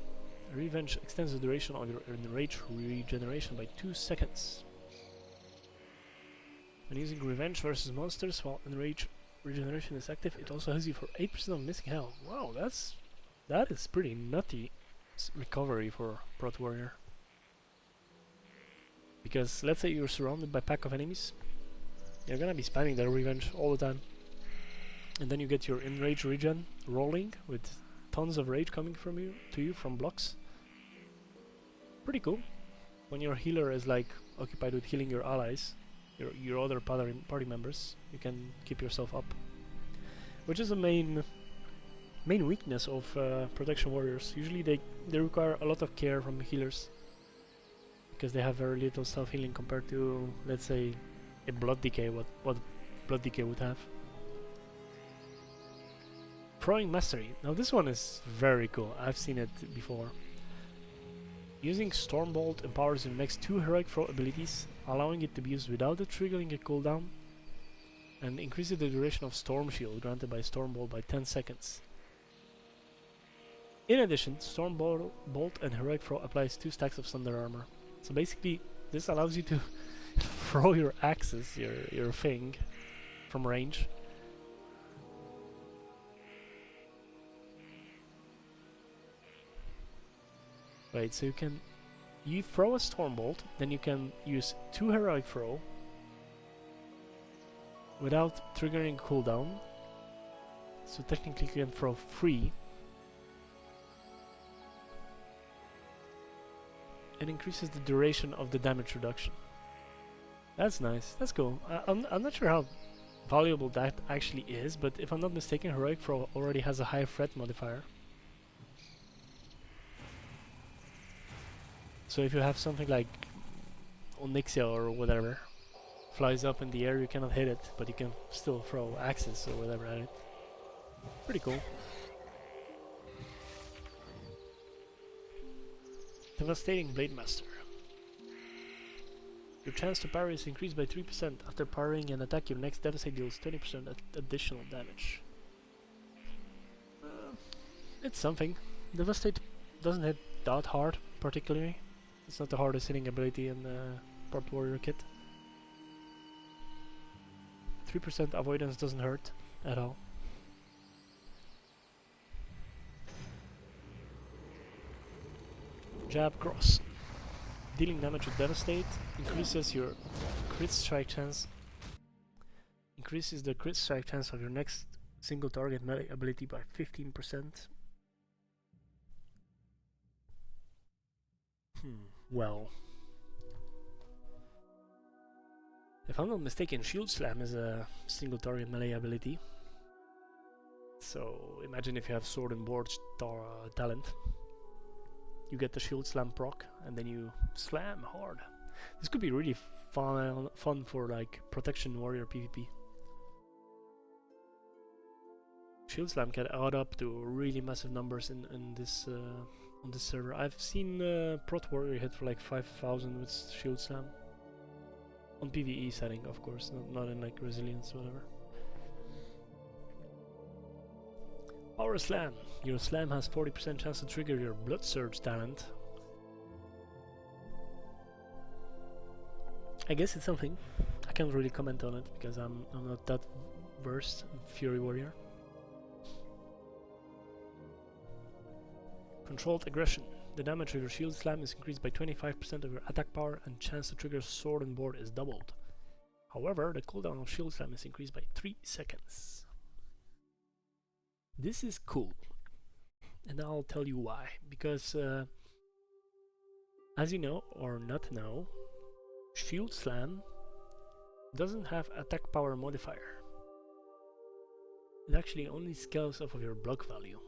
Revenge extends the duration of your enrage regeneration by 2 seconds. When using Revenge versus monsters while enrage regeneration is active, it also heals you for 8% of missing health. Wow, that is pretty nutty recovery for Prot Warrior. Because let's say you're surrounded by a pack of enemies, you're gonna be spamming their Revenge all the time. And then you get your enrage regen rolling with tons of rage coming from you from blocks. Pretty cool. When your healer is like occupied with healing your allies, your other party members, you can keep yourself up. Which is the main weakness of protection warriors. Usually they require a lot of care from healers, because they have very little self-healing compared to, let's say, a Blood Decay, what Blood Decay would have. Throwing Mastery. Now this one is very cool. I've seen it before. Using Stormbolt empowers your next 2 heroic throw abilities, allowing it to be used without triggering a cooldown, and increases the duration of Storm Shield granted by Stormbolt by 10 seconds. In addition, Stormbolt and heroic throw applies 2 stacks of Thunder Armor. So basically, this allows you to throw your axes, your thing, from range. Right, so you throw a Stormbolt, then you can use 2 heroic throw without triggering cooldown. So technically you can throw 3. And increases the duration of the damage reduction. That's nice, that's cool. I'm not sure how valuable that actually is, but if I'm not mistaken, heroic throw already has a high threat modifier. So if you have something like Onyxia or whatever flies up in the air, you cannot hit it, but you can still throw axes or whatever at it. Pretty cool. Devastating Blade Master. Your chance to parry is increased by 3%. After parrying an attack, your next Devastate deals 20% additional damage. It's something. Devastate doesn't hit that hard, particularly. It's not the hardest hitting ability in the Prot Warrior kit. 3% avoidance doesn't hurt at all. Jab Cross. Dealing damage with Devastate increases your crit strike chance. Increases the crit strike chance of your next single target melee ability by 15%. Well, if I'm not mistaken, Shield Slam is a single target melee ability. So imagine if you have Sword and Board talent. You get the Shield Slam proc, and then you slam hard. This could be really fun for like Protection Warrior PvP. Shield Slam can add up to really massive numbers in this on this server. I've seen Prot Warrior hit for like 5,000 with Shield Slam. On PvE setting, of course, not in like Resilience or whatever. Power Slam. Your slam has 40% chance to trigger your Blood Surge talent. I guess it's something. I can't really comment on it because I'm not that versed in Fury Warrior. Controlled Aggression. The damage of your Shield Slam is increased by 25% of your attack power, and chance to trigger Sword and Board is doubled. However, the cooldown of Shield Slam is increased by 3 seconds. This is cool, and I'll tell you why. Because, as you know or not know, Shield Slam doesn't have attack power modifier. It actually only scales off of your block value.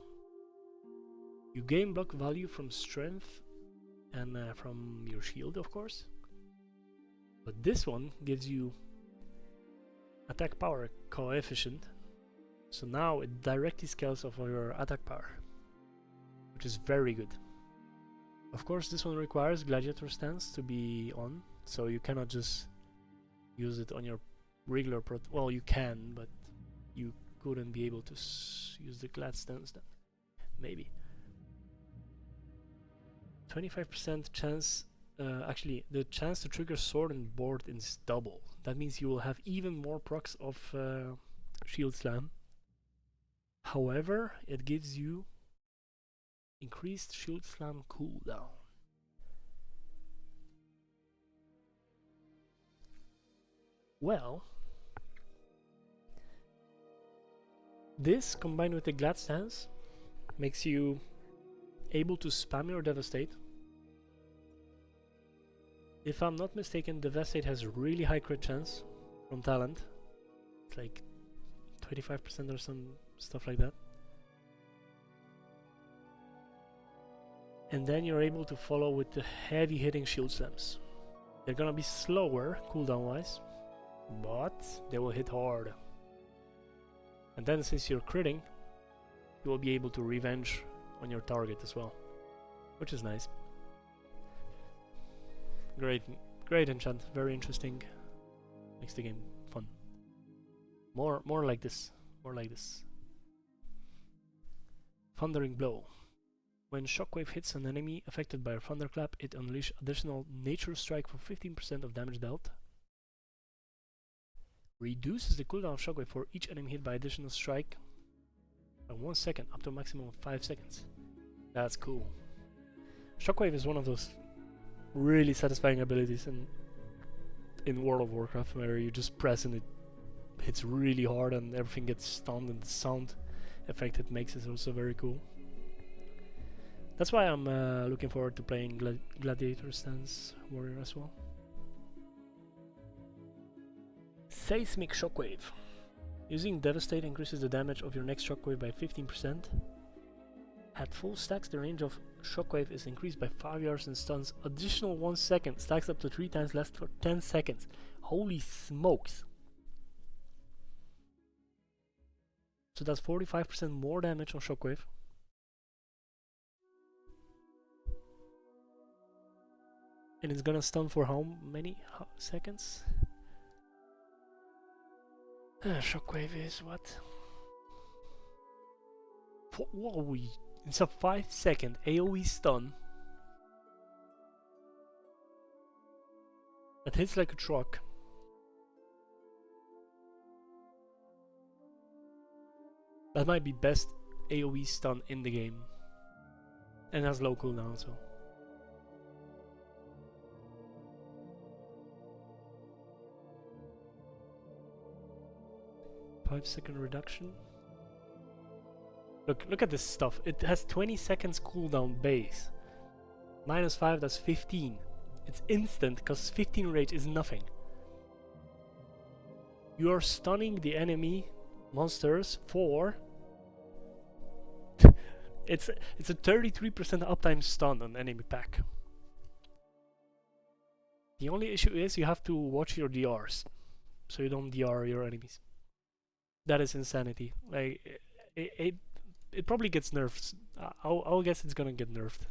You gain block value from strength and from your shield, of course. But this one gives you attack power coefficient. So now it directly scales off of your attack power, which is very good. Of course, this one requires Gladiator stance to be on, so you cannot just use it on your regular well, you can, but you couldn't be able to use the Glad stance then. Maybe. 25% chance, actually, the chance to trigger sword and board is double. That means you will have even more procs of Shield Slam. However, it gives you increased Shield Slam cooldown. Well, this combined with the Glad stance makes you able to spam your Devastate. If I'm not mistaken, Devastate has really high crit chance from talent. It's like 25% or some stuff like that. And then you're able to follow with the heavy hitting Shield Slams. They're gonna be slower cooldown wise, but they will hit hard. And then since you're critting, you will be able to revenge on your target as well, which is nice. Great enchant, very interesting. Makes the game fun. More like this, more like this. Thundering Blow. When Shockwave hits an enemy affected by a thunderclap, it unleashes additional Nature Strike for 15% of damage dealt. Reduces the cooldown of Shockwave for each enemy hit by additional strike by 1 second, up to a maximum of 5 seconds. That's cool. Shockwave is one of those really satisfying abilities in World of Warcraft, where you just press and it hits really hard and everything gets stunned, and the sound effect it makes is also very cool. That's why I'm looking forward to playing Gladiator stance warrior as well. Seismic Shockwave. Using Devastate increases the damage of your next Shockwave by 15%. At full stacks, the range of Shockwave is increased by 5 yards and stuns additional 1 second. Stacks up to 3 times less for 10 seconds. Holy smokes! So that's 45% more damage on Shockwave. And it's gonna stun for how many seconds? Shockwave is what? Whoa, it's a 5-second AoE stun that hits like a truck. That might be best AoE stun in the game, and has low cooldown, so. Five-second reduction. Look at this stuff. It has 20 seconds cooldown base. -5, that's 15. It's instant because 15 rage is nothing. You are stunning the enemy monsters for it's a 33% uptime stun on enemy pack. The only issue is you have to watch your DRs so you don't DR your enemies. That is insanity. Like it probably gets nerfed. I'll guess it's gonna get nerfed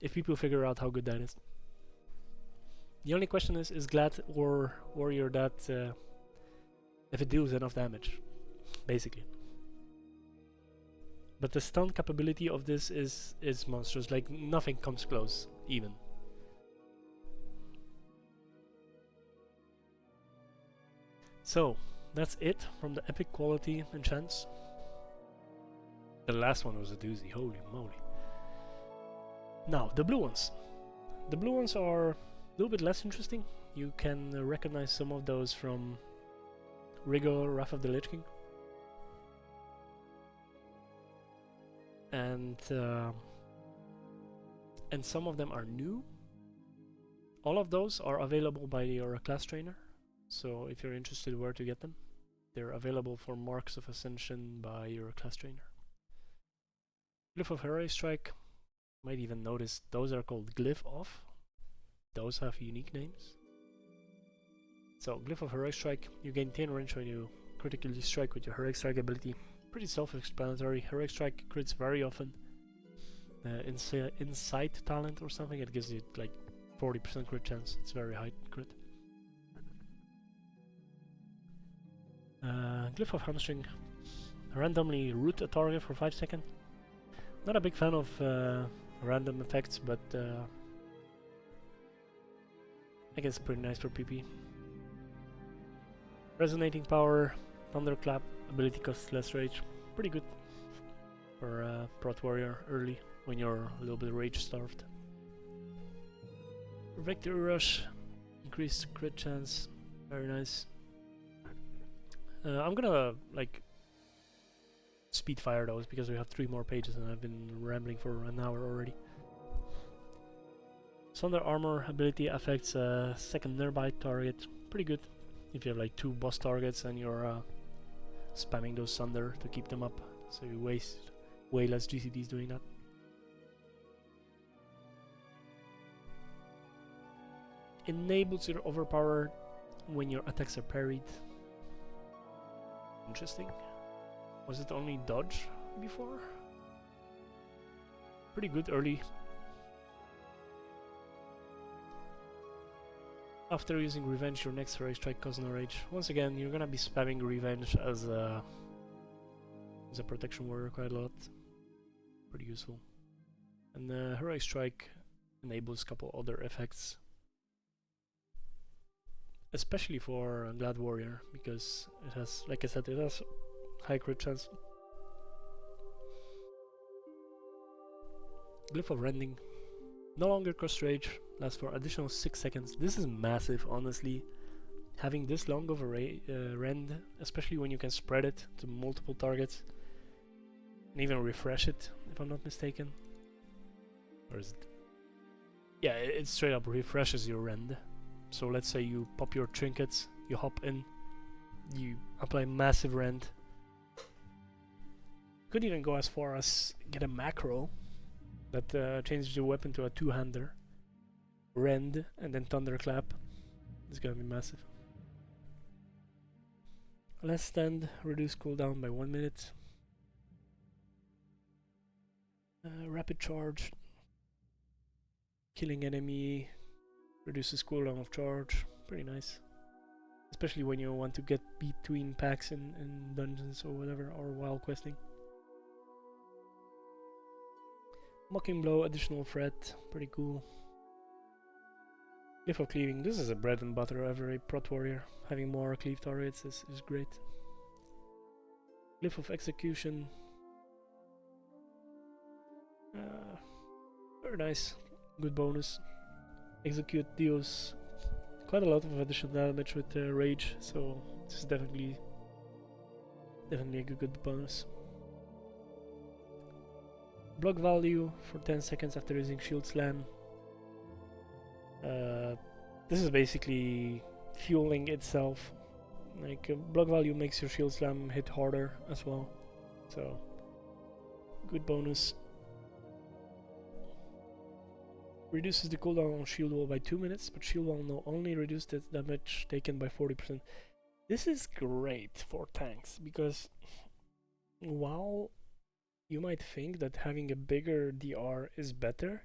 if people figure out how good that is. The only question is Glad or Warrior that if it deals enough damage, basically. But the stun capability of this is monstrous. Like nothing comes close, even. So that's it from the epic quality enchants. The last one was a doozy, holy moly. Now, the blue ones. The blue ones are a little bit less interesting. You can recognize some of those from Rigor, Wrath of the Lich King. And some of them are new. All of those are available by your class trainer. So if you're interested where to get them, they're available for Marks of Ascension by your class trainer. Glyph of Heroic Strike, might even notice those are called Glyph of. Those have unique names. So Glyph of Heroic Strike, you gain 10 range when you critically strike with your Heroic Strike ability. Pretty self-explanatory. Heroic Strike crits very often. insight talent or something. It gives you like 40% crit chance. It's very high crit. Glyph of Hamstring. Randomly root a target for 5 seconds. Not a big fan of random effects, but I guess pretty nice for PP. Resonating Power, Thunderclap, ability costs less rage. Pretty good for Prot Warrior early when you're a little bit rage starved. Victory Rush, increased crit chance, very nice. I'm gonna like speed fire those because we have 3 more pages and I've been rambling for an hour already. Sunder Armor ability affects a second nearby target. Pretty good if you have like 2 boss targets and you're spamming those Sunder to keep them up, so you waste way less GCDs doing that. Enables your overpower when your attacks are parried. Interesting. Was it only dodge before? Pretty good early. After using Revenge, your next rage strike causes no rage. Once again, you're gonna be spamming Revenge as a protection warrior quite a lot. Pretty useful. And Heroic Strike enables a couple other effects. Especially for Glad Warrior, because it has, like I said, it has high crit chance. Glyph of Rending. No longer cost rage, lasts for additional 6 seconds. This is massive, honestly. Having this long of a rend, especially when you can spread it to multiple targets. And even refresh it, if I'm not mistaken. Or is it? Yeah, it straight up refreshes your rend. So let's say you pop your trinkets, you hop in, you apply massive rend. Could even go as far as get a macro that changes your weapon to a 2-hander. Rend and then Thunderclap. It's gonna be massive. Last stand, reduce cooldown by 1 minute. Rapid charge. Killing enemy. Reduces cooldown of charge. Pretty nice. Especially when you want to get between packs in dungeons or whatever, or while questing. Mocking Blow, additional threat. Pretty cool. Glyph of Cleaving. This is a bread and butter of every Prot Warrior. Having more cleave targets is great. Glyph of Execution. Very nice. Good bonus. Execute deals quite a lot of additional damage with rage, so this is definitely a good bonus. Block value for 10 seconds after using Shield Slam. This is basically fueling itself. Like block value makes your Shield Slam hit harder as well, so good bonus. Reduces the cooldown on Shield Wall by 2 minutes, but Shield Wall will only reduce the damage taken by 40%. This is great for tanks, because while you might think that having a bigger DR is better,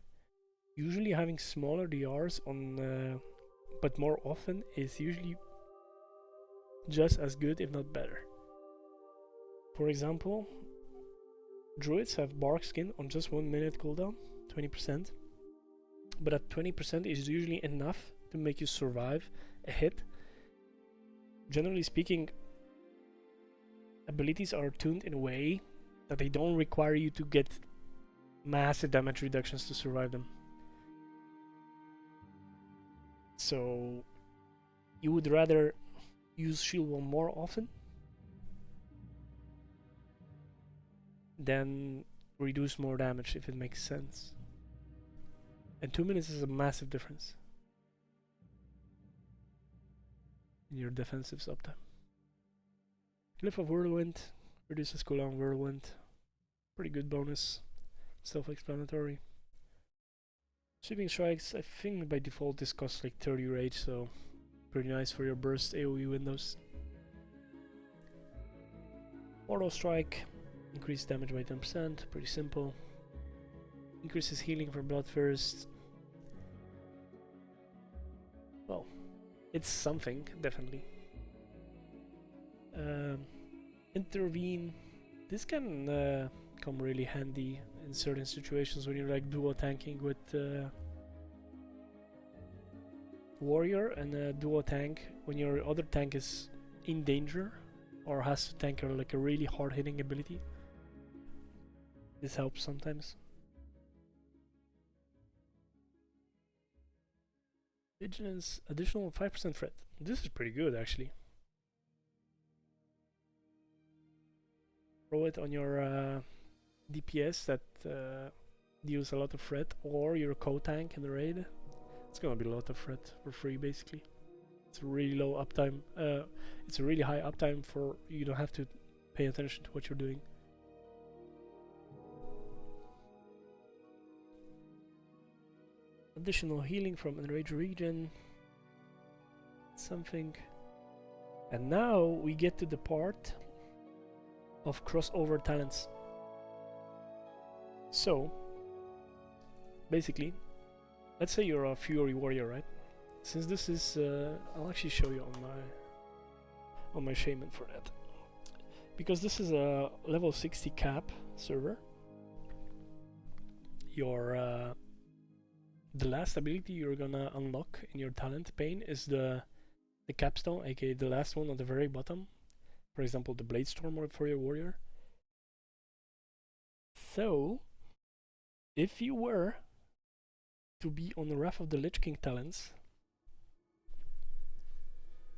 usually having smaller DRs on, but more often, is usually just as good, if not better. For example, Druids have Bark Skin on just 1 minute cooldown, 20%. But at 20% is usually enough to make you survive a hit. Generally speaking, abilities are tuned in a way that they don't require you to get massive damage reductions to survive them. So you would rather use Shield Wall more often than reduce more damage, if it makes sense. And 2 minutes is a massive difference in your defensive uptime. Glyph of Whirlwind reduces cooldown Whirlwind. Pretty good bonus. Self-explanatory. Sweeping Strikes, I think by default this costs like 30 rage, so pretty nice for your burst AoE windows. Mortal Strike, increased damage by 10%, pretty simple. Increases healing for blood first. Well, it's something, definitely. Intervene. This can come really handy in certain situations when you're like duo tanking with warrior and duo tank when your other tank is in danger or has to tank like a really hard hitting ability. This helps sometimes. Vigilance, additional 5% threat. This is pretty good actually. Throw it on your DPS that deals a lot of threat, or your co-tank in the raid. It's gonna be a lot of threat for free basically. It's a really low uptime. It's a really high uptime for you don't have to pay attention to what you're doing. Additional healing from enraged region. Something. And now we get to the part of crossover talents. So basically, let's say you're a Fury Warrior, right? Since this is, I'll actually show you on my shaman for that. Because this is a level 60 cap server. Your the last ability you're gonna unlock in your talent pane is the capstone, aka the last one at the very bottom. For example, the Blade Storm for your warrior. So, if you were to be on the Wrath of the Lich King talents,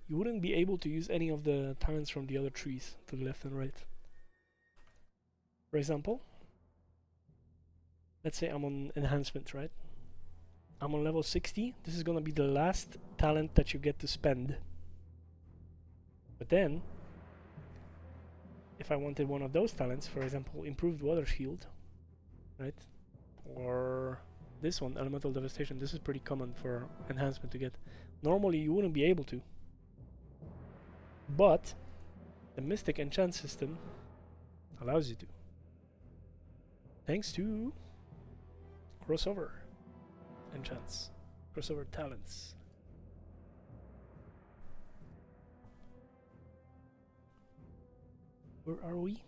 you wouldn't be able to use any of the talents from the other trees to the left and right. For example, let's say I'm on enhancement, right? I'm on level 60. This is gonna be the last talent that you get to spend. But then, if I wanted one of those talents, for example, improved water shield, right? Or this one, elemental devastation. This is pretty common for enhancement to get. Normally you wouldn't be able to. But the Mystic Enchant system allows you to. Thanks to crossover enchants, crossover talents. Where are we?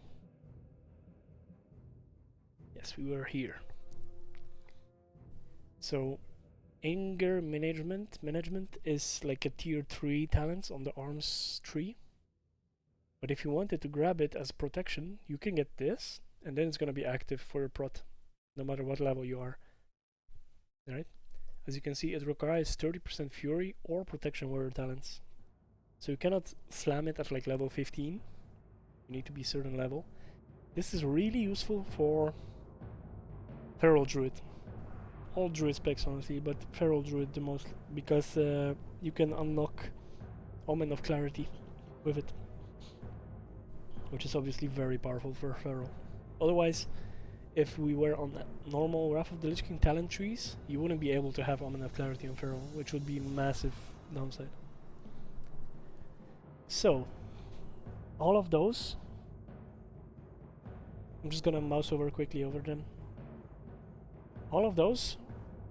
Yes, we were here. So anger management is like a tier 3 talents on the arms tree. But if you wanted to grab it as protection, you can get this, and then it's gonna be active for your prot, no matter what level you are. Right? As you can see, it requires 30% fury or protection warrior talents. So you cannot slam it at like level 15. You need to be a certain level. This is really useful for Feral Druid. All Druid specs honestly, but Feral Druid the most, because you can unlock Omen of Clarity with it, which is obviously very powerful for Feral. Otherwise, if we were on normal Wrath of the Lich King talent trees, you wouldn't be able to have Omen of Clarity on Feral, which would be a massive downside. So, all of those, I'm just gonna mouse over quickly over them. All of those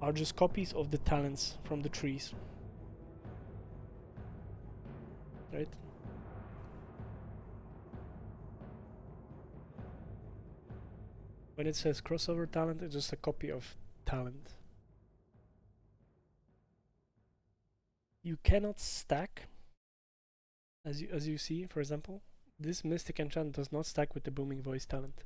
are just copies of the talents from the trees. Right? When it says crossover talent, it's just a copy of talent. You cannot stack, as you see, for example, this Mystic Enchant does not stack with the Booming Voice talent.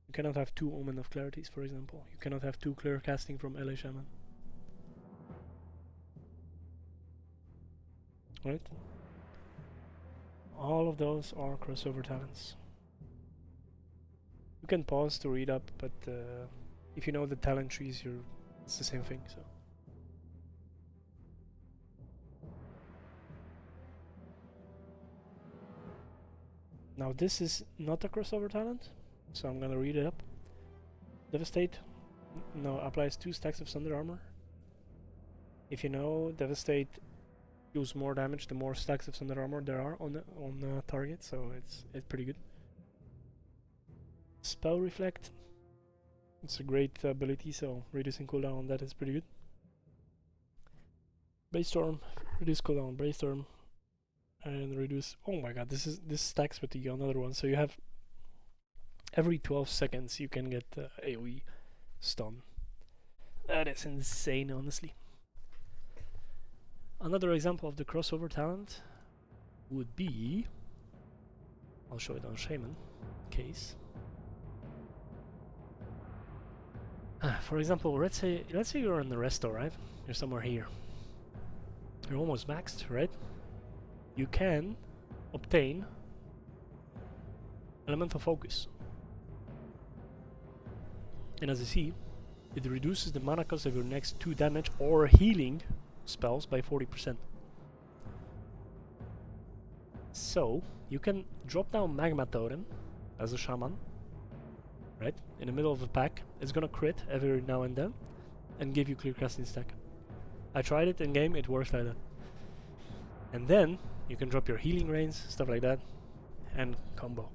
You cannot have 2 Omen of Clarities, for example. You cannot have 2 Clear Casting from LA Shaman. Right? All of those are crossover talents. You can pause to read up, but if you know the talent trees, it's the same thing. So. Now this is not a crossover talent, so I'm gonna read it up. Devastate now applies 2 stacks of Thunder Armor. If you know, Devastate deals more damage the more stacks of Thunder Armor there are on target, so it's pretty good. Spell Reflect It's a great ability, so reducing cooldown on that is pretty good. Brainstorm, reduce cooldown, brainstorm, and reduce. Oh my god, this stacks with the another one. So you have every 12 seconds you can get AoE stun. That is insane, honestly. Another example of the crossover talent would be, I'll show it on Shaman case. For example, let's say you're in the resto, right? You're somewhere here. You're almost maxed, right? You can obtain elemental focus. And as you see, it reduces the mana cost of your next 2 damage or healing spells by 40%. So, you can drop down Magma Totem as a shaman, right? In the middle of a pack. It's gonna crit every now and then and give you clear casting stack. I tried it in game, it works like that. And then you can drop your healing rains, stuff like that, and combo.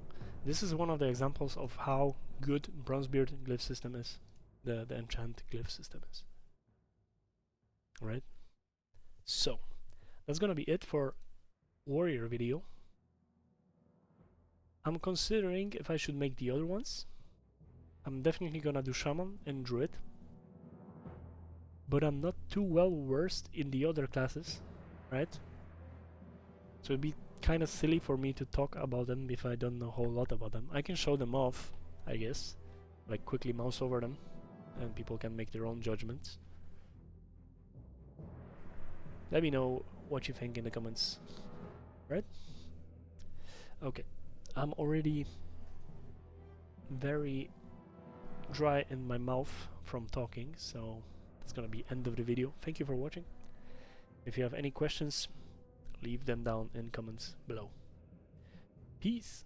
This is one of the examples of how good Bronzebeard glyph system is. The enchant glyph system is. Alright? So, that's gonna be it for warrior video. I'm considering if I should make the other ones. I'm definitely gonna do shaman and druid, but I'm not too well versed in the other classes, right? So it'd be kind of silly for me to talk about them if I don't know a whole lot about them. I can show them off, I guess, like quickly mouse over them, and people can make their own judgments. Let me know what you think in the comments, right? Okay, I'm already very dry in my mouth from talking, so that's gonna be end of the video. Thank you for watching. If you have any questions, leave them down in comments below. Peace.